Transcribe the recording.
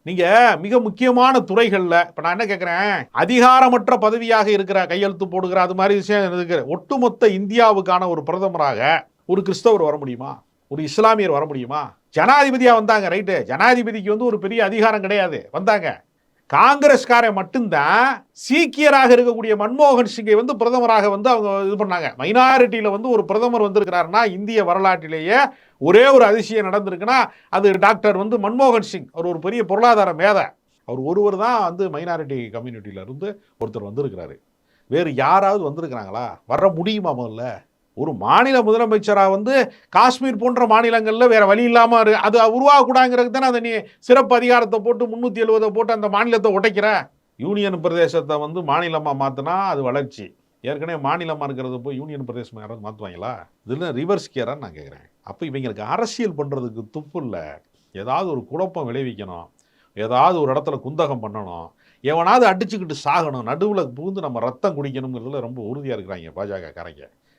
நீங்கள் மிக முக்கியமான துறைகளில் இப்போ நான் என்ன கேட்குறேன், அதிகாரமற்ற பதவியாக இருக்கிற கையெழுத்து போடுகிற அது மாதிரி விஷயம் இருக்கு. ஒட்டுமொத்த இந்தியாவுக்கான ஒரு பிரதமராக ஒரு கிறிஸ்தவர் வர முடியுமா, ஒரு இஸ்லாமியர் வர முடியுமா? ஜனாதிபதியாக வந்தாங்க, ரைட்டு, ஜனாதிபதிக்கு வந்து ஒரு பெரிய அதிகாரம் கிடையாது, வந்தாங்க. காங்கிரஸ்காரை மட்டும்தான் சீக்கியராக இருக்கக்கூடிய மன்மோகன் சிங்கை வந்து பிரதமராக வந்து அவங்க இது பண்ணாங்க. மைனாரிட்டியில் வந்து ஒரு பிரதமர் வந்திருக்கிறாருன்னா இந்திய வரலாற்றிலேயே ஒரே ஒரு அதிசயம் நடந்திருக்குன்னா அது டாக்டர் வந்து மன்மோகன் சிங். அவர் ஒரு பெரிய பொருளாதார மேதை. அவர் ஒருவர் தான் வந்து மைனாரிட்டி கம்யூனிட்டியில இருந்து ஒருத்தர் வந்திருக்கிறாரு. வேறு யாராவது வந்திருக்கிறாங்களா? வர முடியுமா? முதல்ல ஒரு மாநில முதலமைச்சராக வந்து காஷ்மீர் போன்ற மாநிலங்களில் வேற வழி இல்லாமல் அது உருவாகக்கூடாங்கிறது தானே அதை நீ சிறப்பு அதிகாரத்தை போட்டு 370 போட்டு அந்த மாநிலத்தை உடைக்கிற. யூனியன் பிரதேசத்தை வந்து மாநிலமாக மாற்றினா அது வளர்ச்சி. ஏற்கனவே மாநிலமாக இருக்கிறது போய் யூனியன் பிரதேசம் யாராவது மாற்றுவாங்களா? இதில் ரிவர்ஸ் கியரான்னு நான் கேட்குறேன். அப்போ இவங்களுக்கு அரசியல் பண்ணுறதுக்கு துப்பு இல்லை. ஏதாவது ஒரு குழப்பம் விளைவிக்கணும், ஏதாவது ஒரு இடத்துல குந்தகம் பண்ணணும், எவனாவது அடிச்சுக்கிட்டு சாகணும், நடுவில் புகுந்து நம்ம ரத்தம் குடிக்கணுங்கிறதுல ரொம்ப உறுதியாக இருக்கிறாங்க பாஜக காரங்க.